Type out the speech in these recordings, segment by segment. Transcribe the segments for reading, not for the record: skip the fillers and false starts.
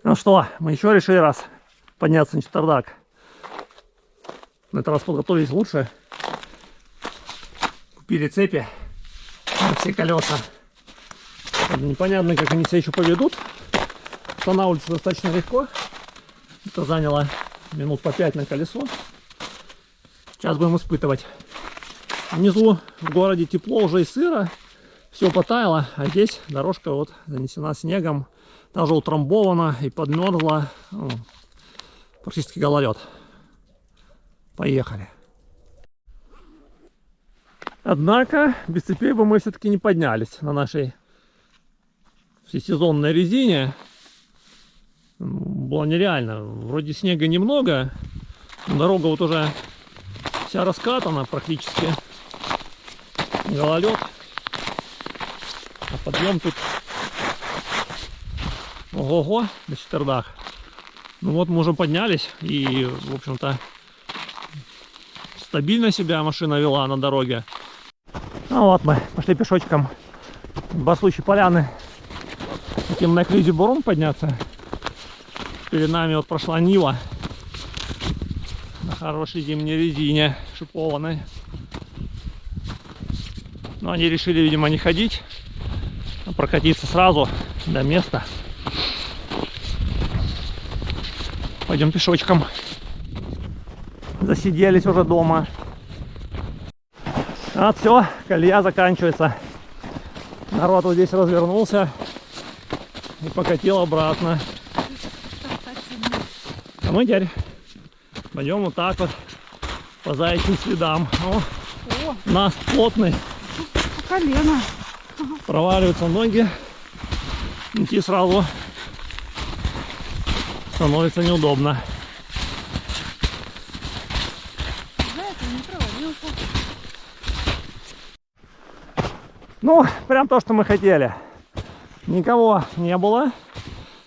Ну что, мы еще решили раз подняться на четвердак. На этот раз подготовились лучше. Купили цепи на все колеса. Непонятно, как они себя еще поведут. Останавливаться достаточно легко. Это заняло минут по 5 на колесо. Сейчас будем испытывать. Внизу в городе тепло уже и сыро. Все потаяло, а здесь дорожка вот занесена снегом. Даже утрамбована и подмерзла. Ну, практически гололед. Поехали. Однако без цепей бы мы все-таки не поднялись на нашей всесезонной резине. Было нереально. Вроде снега немного. Дорога вот уже вся раскатана практически. Гололед. А подъем тут ого-го на четвердах. Ну вот мы уже поднялись и, в общем-то, стабильно себя машина вела на дороге. Ну вот мы пошли пешочком с Басущей поляны. Хотим на Клизе Бурун подняться. Перед нами вот прошла Нива на хорошей зимней резине шипованной. Но они решили, видимо, не ходить, а прокатиться сразу до места. Пойдем пешочком. Засиделись уже дома. Вот все, колея заканчивается. Народ вот здесь развернулся и покатил обратно. А мы теперь пойдем вот так вот по заячьим следам. О, наст плотный. По колено. Проваливаются ноги. Идти сразу становится неудобно. Ну, прям то, что мы хотели. Никого не было.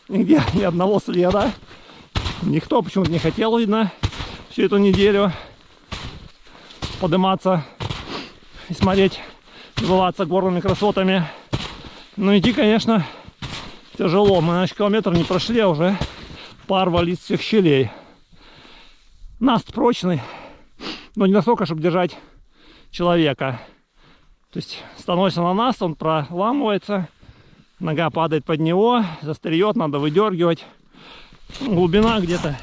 Нигде ни одного следа. Никто почему-то не хотел, видно, всю эту неделю подниматься и смотреть, любоваться горными красотами. Но идти, конечно, тяжело. Мы, значит, километр не прошли, а уже пар валит с всех щелей. Наст прочный, но не настолько, чтобы держать человека. То есть становится на наст, он проламывается, нога падает под него, застреет, надо выдергивать. Глубина где-то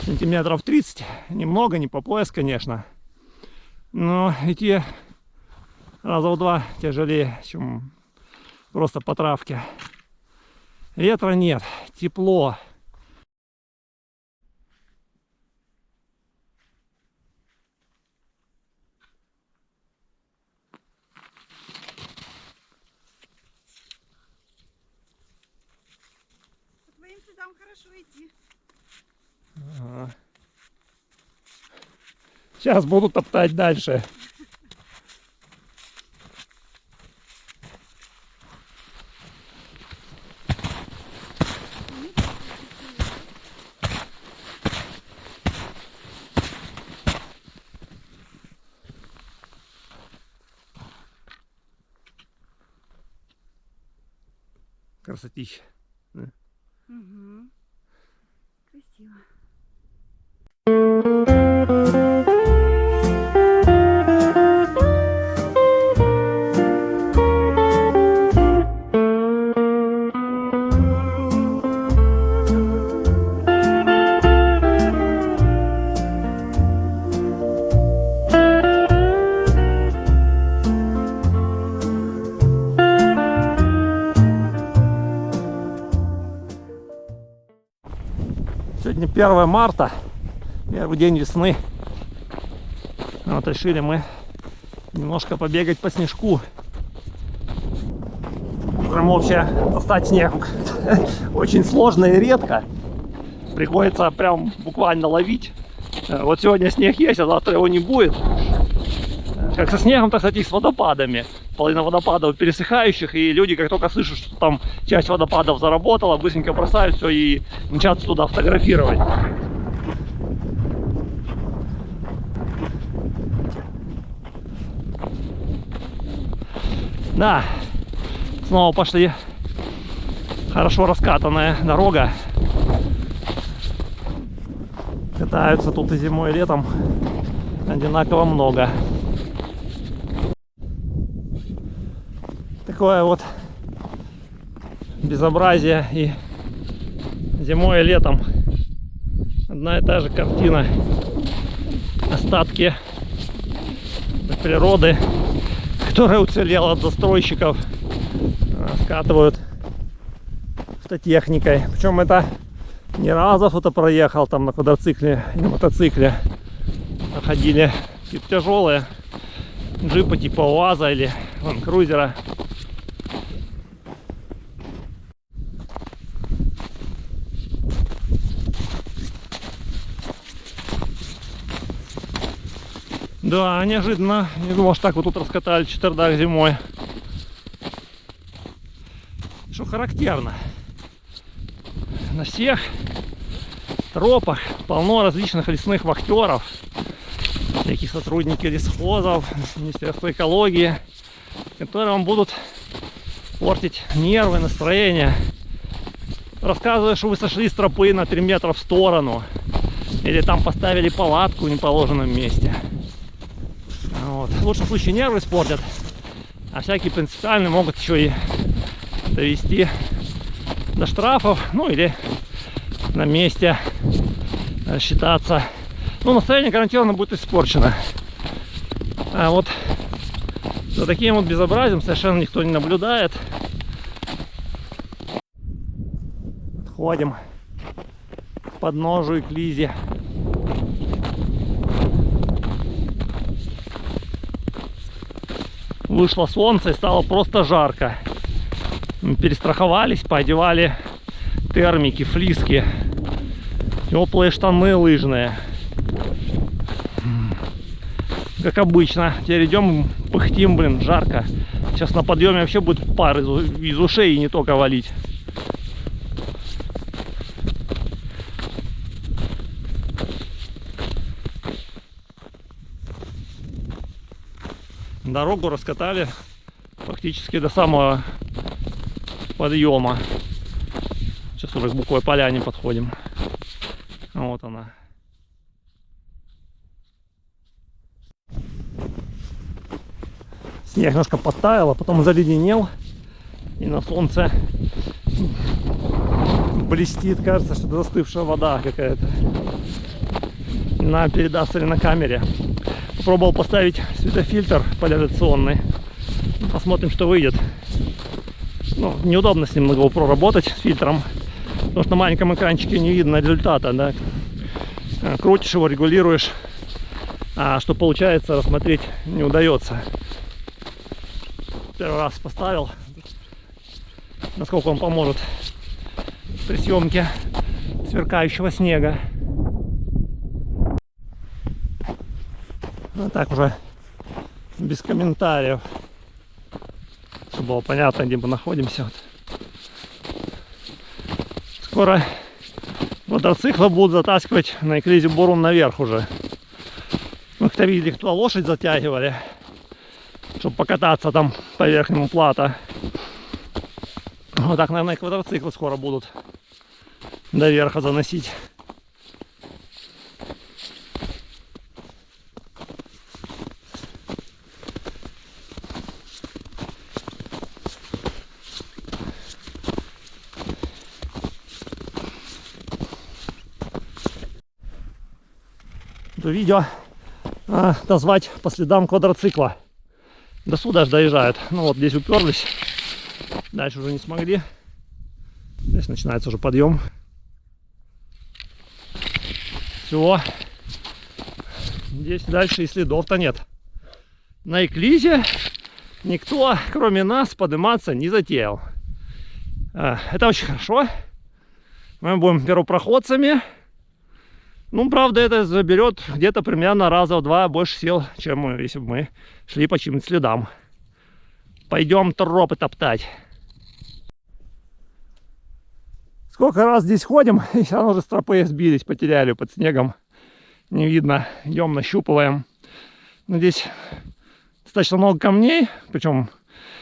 сантиметров 30, немного, не по пояс, конечно. Но идти раза в два тяжелее, чем просто по травке. Ветра нет, тепло. По твоим следам хорошо идти. Ага. Сейчас буду топтать дальше. Красотища. Угу. Красиво. Сегодня 1 марта, первый день весны. Вот решили мы немножко побегать по снежку. Прям вообще достать снег очень сложно и редко. Приходится прям буквально ловить. Вот сегодня снег есть, а завтра его не будет. Как со снегом, так, кстати, и с водопадами. Половина водопадов пересыхающих, и люди, как только слышат, что там часть водопадов заработала, быстренько бросают все и мчатся туда фотографировать. Да, снова пошли хорошо раскатанная дорога. Катаются тут и зимой, и летом одинаково много. Такое вот безобразие и зимой, и летом. Одна и та же картина. Остатки природы, которая уцелела от застройщиков, скатывают автотехникой. Причем это не разов это проехал там на квадроцикле и на мотоцикле. Ходили типа тяжелые джипы типа УАЗа или крузера. Да, неожиданно. Не думал, что так вот тут раскатали четвердак зимой. Что характерно, на всех тропах полно различных лесных вахтеров, всяких сотрудников лесхозов, Министерства экологии, которые вам будут портить нервы, настроение, рассказывая, что вы сошли с тропы на 3 метра в сторону или там поставили палатку в неположенном месте. Вот. В лучшем случае нервы испортят, а всякие принципиальные могут еще и довести до штрафов, ну или на месте считаться. Ну, настроение гарантированно будет испорчено. А вот за таким вот безобразием совершенно никто не наблюдает. Подходим к подножию Иклизи. Вышло солнце и стало просто жарко. Мы перестраховались, поодевали термики, флиски, теплые штаны лыжные. Как обычно. Теперь идем, пыхтим, блин, жарко. Сейчас на подъеме вообще будет пар из ушей и не только валить. Дорогу раскатали фактически до самого подъема. Сейчас уже к Буковой поляне подходим. Вот она. Снег немножко подтаял, а потом заледенел. И на солнце блестит, кажется, что это застывшая вода какая-то. Не знаю, передастся ли на камере. Попробовал поставить светофильтр поляризационный. Посмотрим, что выйдет. Ну, неудобно с ним на GoPro работать, с фильтром, потому что на маленьком экранчике не видно результата, да? Крутишь его, регулируешь, а что получается, рассмотреть не удается. Первый раз поставил, насколько он поможет при съемке сверкающего снега. Ну, так уже без комментариев, чтобы было понятно, где мы находимся. Вот. Скоро мотоциклы будут затаскивать на Иклизи Бурун наверх уже. Мы кто видели, кто лошадь затягивали, чтобы покататься там по верхнему плато. Вот так, наверное, и квадроциклы скоро будут до верха заносить. Это видео назвать по следам квадроцикла. До сюда аж доезжают. Ну вот здесь уперлись. Дальше уже не смогли. Здесь начинается уже подъем. Все. Здесь дальше и следов-то нет. На Иклизе никто, кроме нас, подниматься не затеял. Это очень хорошо. Мы будем первопроходцами. Ну, правда, это заберет где-то примерно раза в 2 больше сил, чем если бы мы шли по чьим-то следам. Пойдем тропы топтать. Сколько раз здесь ходим, и все равно уже с тропы сбились, потеряли под снегом. Не видно. Идем, нащупываем. Но здесь достаточно много камней, причем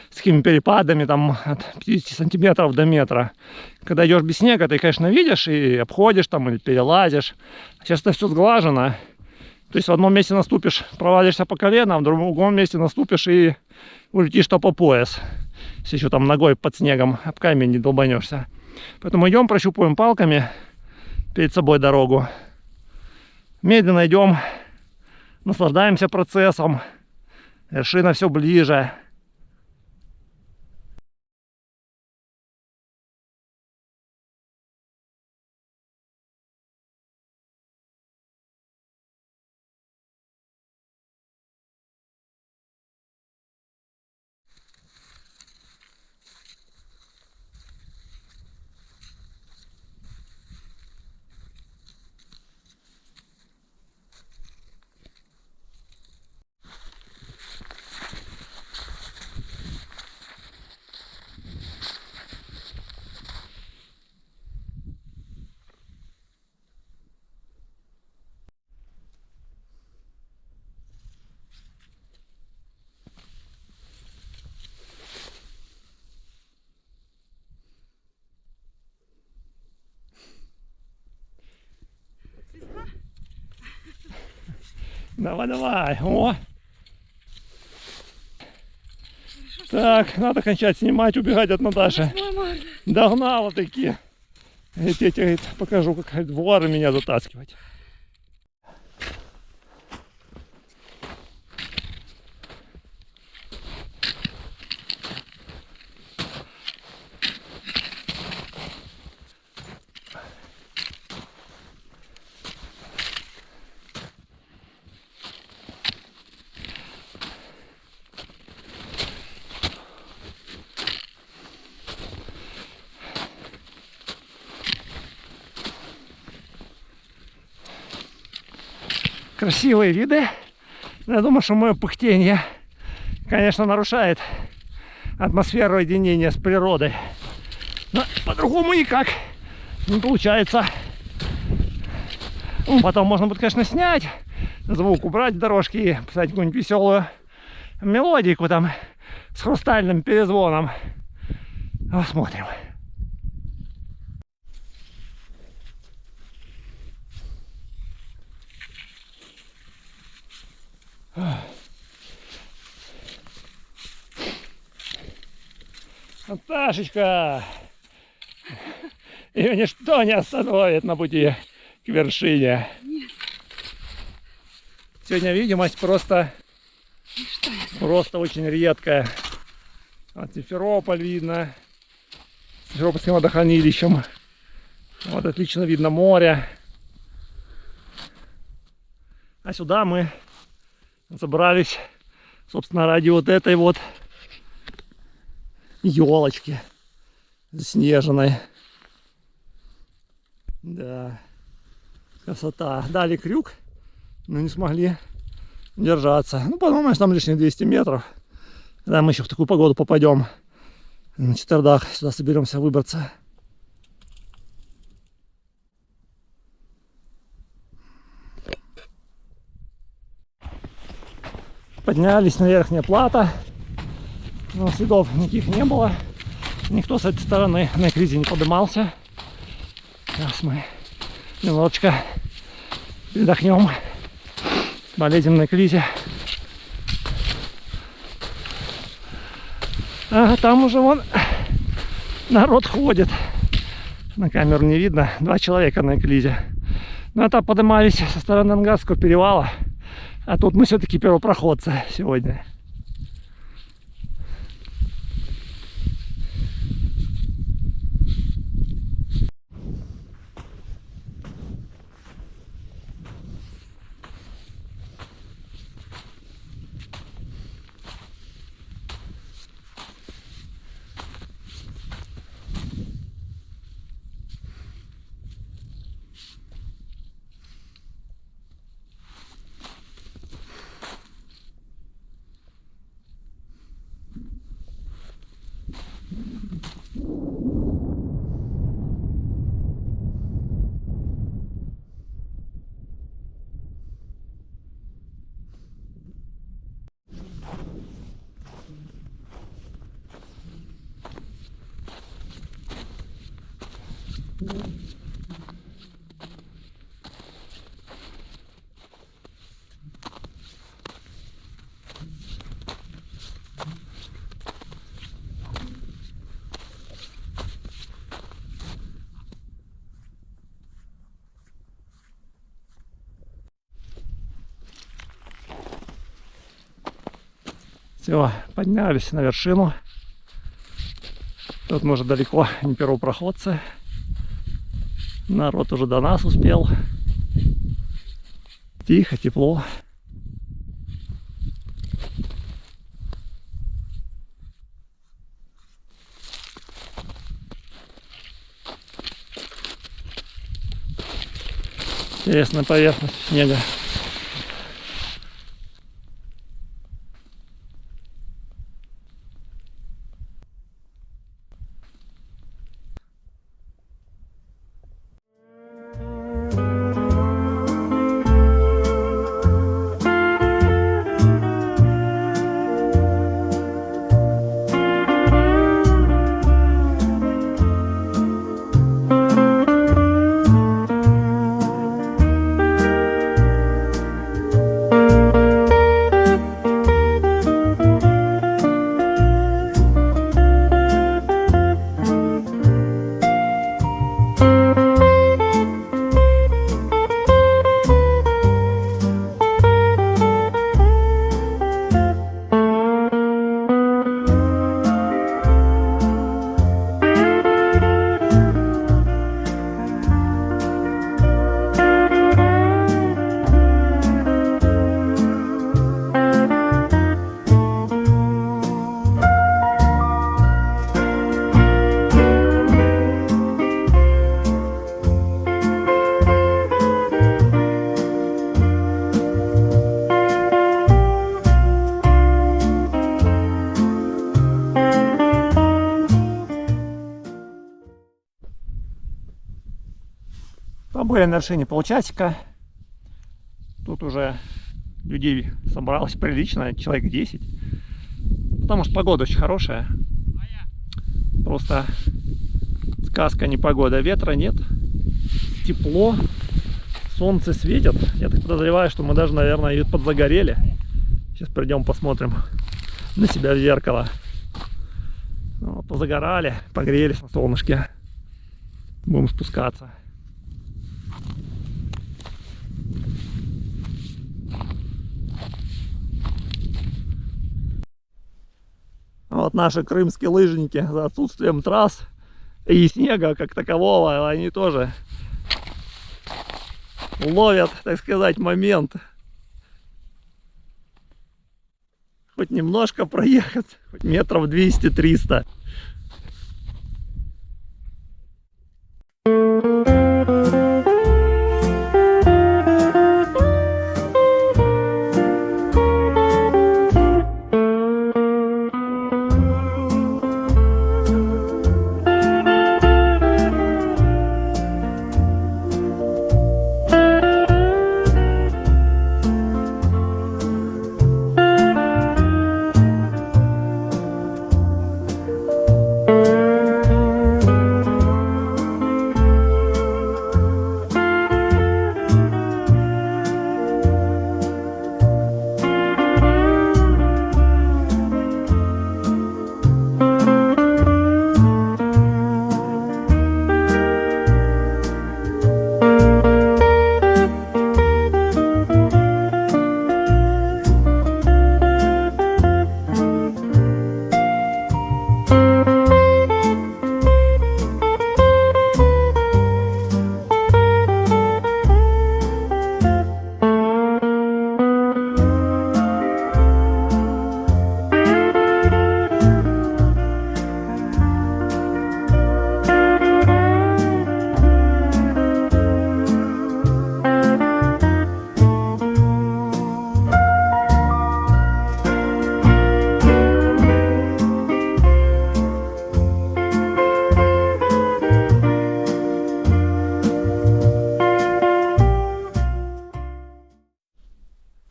с такими перепадами там от 50 сантиметров до метра. Когда идешь без снега, ты, конечно, видишь и обходишь там или перелазишь. А сейчас это все сглажено. То есть в одном месте наступишь, провалишься по колено, а в другом месте наступишь и улетишь то по пояс. Если еще там ногой под снегом об камень не долбанешься. Поэтому идем, прощупываем палками перед собой дорогу. Медленно идем, наслаждаемся процессом. Вершина все ближе. Давай, давай. О! Так, надо кончать снимать, убегать от Наташи. Догнала таки. Я тебе покажу, как в горы меня затаскивать. Красивые виды. Я думаю, что мое пыхтение, конечно, нарушает атмосферу единения с природой. Но по-другому никак не получается. Потом можно будет, конечно, снять звук, убрать с дорожки и писать какую-нибудь веселую мелодику там с хрустальным перезвоном. Посмотрим. Наташечка! Ее ничто не остановит на пути к вершине. Нет. Сегодня видимость просто очень редкая. Вот Симферополь видно. С Симферопольским водохранилищем. Вот отлично видно море. А сюда мы забрались, собственно, ради вот этой вот елочки заснеженной. Да, красота. Дали крюк, но не смогли держаться. Ну, подумаешь, там лишние 200 метров. Когда мы еще в такую погоду попадем, на четвердах сюда соберемся выбраться. Поднялись на верхнее плато, но следов никаких не было. Никто с этой стороны на эклизе не поднимался. Сейчас мы немножечко передохнем, полезем на эклизе. А там уже вон народ ходит. На камеру не видно. 2 человека на эклизе. Но это поднимались со стороны Ангарского перевала. А тут мы все-таки первопроходцы сегодня. Все, поднялись на вершину. Тут мы уже далеко не первопроходцы. Народ уже до нас успел. Тихо, тепло. Интересная поверхность снега. Побыли на вершине полчасика. Тут уже людей собралось прилично, человек 10. Потому что погода очень хорошая. Просто сказка, не погода. Ветра нет. Тепло. Солнце светит. Я так подозреваю, что мы даже, наверное, и подзагорели. Сейчас придем посмотрим на себя в зеркало. Ну, позагорали, погрелись на солнышке. Будем спускаться. Вот наши крымские лыжники за отсутствием трасс и снега как такового, они тоже ловят, так сказать, момент. Хоть немножко проехать, хоть метров 200-300.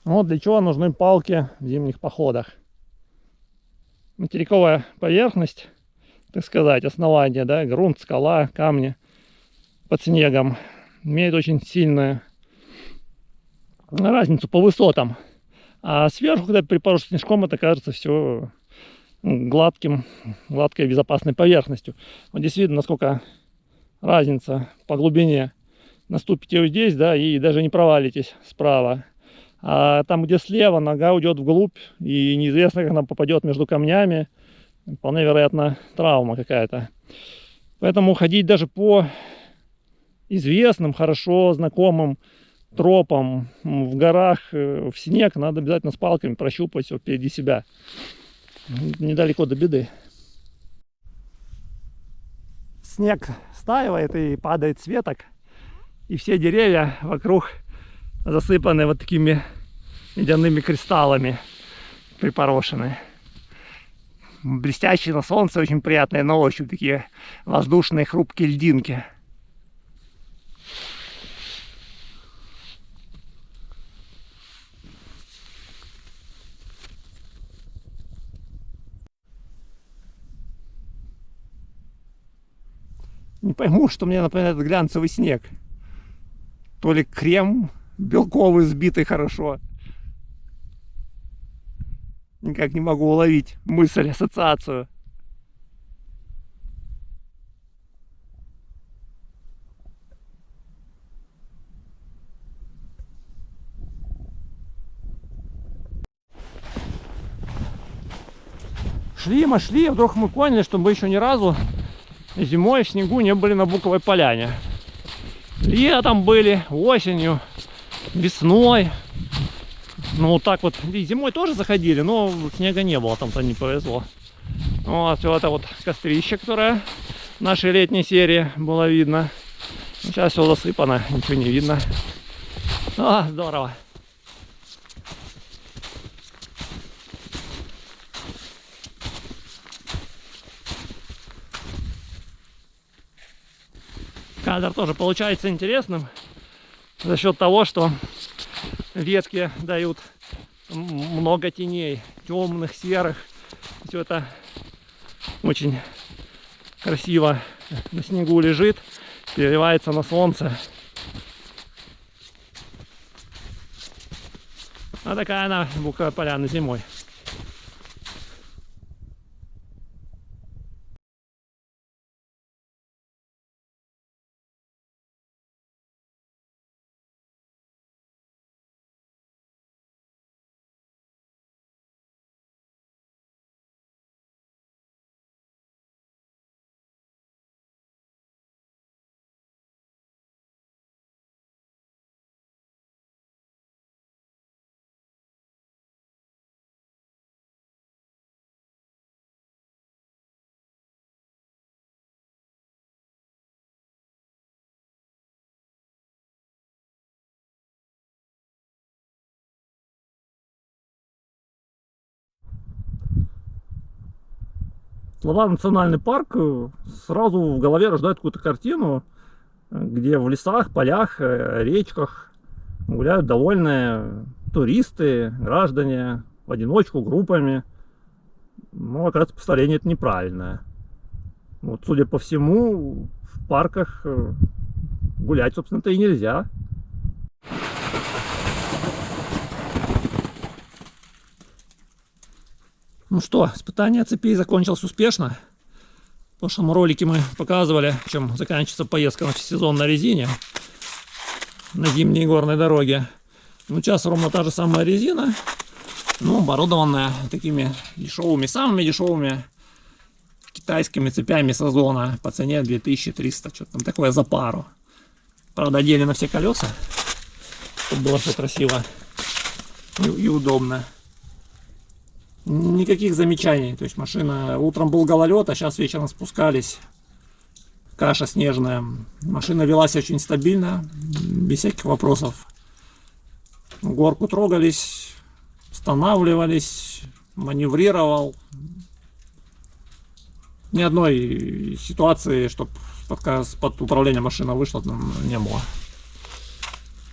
Вот для чего нужны палки в зимних походах. Материковая поверхность, так сказать, основание, да, грунт, скала, камни. под снегом имеет очень сильную разницу по высотам. А сверху, когда припорос снежком, это кажется все гладкой безопасной поверхностью. Вот здесь видно, насколько разница по глубине. Наступите вот здесь, да, и даже не провалитесь справа. А там, где слева, нога уйдет вглубь, и неизвестно, как она попадет между камнями. Вполне вероятно, травма какая-то. Поэтому ходить даже по известным, хорошо знакомым тропам в горах, в снег, надо обязательно с палками прощупать все впереди себя. Недалеко до беды. Снег стаивает и падает с веток, и все деревья вокруг засыпаны вот такими ледяными кристаллами, припорошены. Блестящие на солнце, очень приятные на ощупь, такие воздушные хрупкие льдинки. Не пойму, что мне напоминает этот глянцевый снег. То ли крем белковый, сбитый хорошо. Никак не могу уловить мысль, ассоциацию. Шли мы, шли, вдруг мы поняли, что мы еще ни разу зимой в снегу не были на Буковой поляне. Летом были, осенью, весной. Ну вот так вот, и зимой тоже заходили, но снега не было, там-то не повезло. Вот, все это вот кострище, которое в нашей летней серии было видно. Сейчас все засыпано, ничего не видно. Здорово. Кадр тоже получается интересным за счет того, что ветки дают много теней, темных, серых. Все это очень красиво на снегу лежит, переливается на солнце. А такая она Буковая поляна зимой. Слова «национальный парк» сразу в голове рождают какую-то картину, где в лесах, полях, речках гуляют довольные туристы, граждане, в одиночку, группами. Но, оказывается, представление это неправильное. Вот, судя по всему, в парках гулять, собственно-то, и нельзя. Ну что, испытание цепей закончилось успешно. В прошлом ролике мы показывали, чем заканчивается поездка на всесезонной резине на зимней горной дороге. Ну, сейчас ровно та же самая резина, но оборудованная такими дешевыми, самыми дешевыми китайскими цепями с Озона по цене 2300, что-то там такое за пару. Правда, одели на все колеса, чтобы было все красиво и удобно. Никаких замечаний. То есть машина, утром был гололед, а сейчас вечером спускались. Каша снежная. Машина велась очень стабильно, без всяких вопросов. В горку трогались, останавливались, маневрировал. Ни одной ситуации, чтобы под управление машина вышла, не было.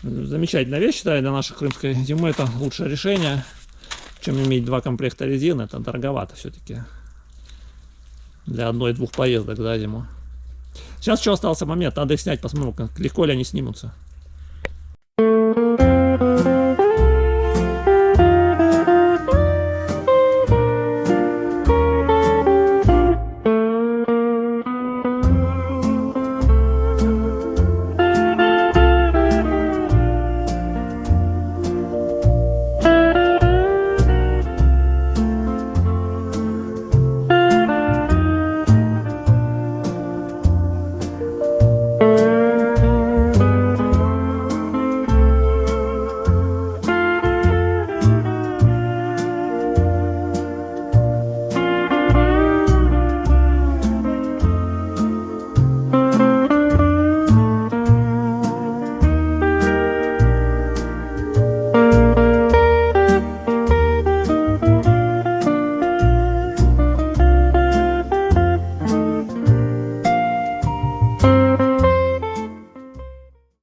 Замечательная вещь, считаю, для нашей крымской зимы это лучшее решение, чем иметь два комплекта резины. Это дороговато все-таки для одной-двух поездок за зиму. Сейчас что остался момент, надо их снять, посмотрю, как легко ли они снимутся.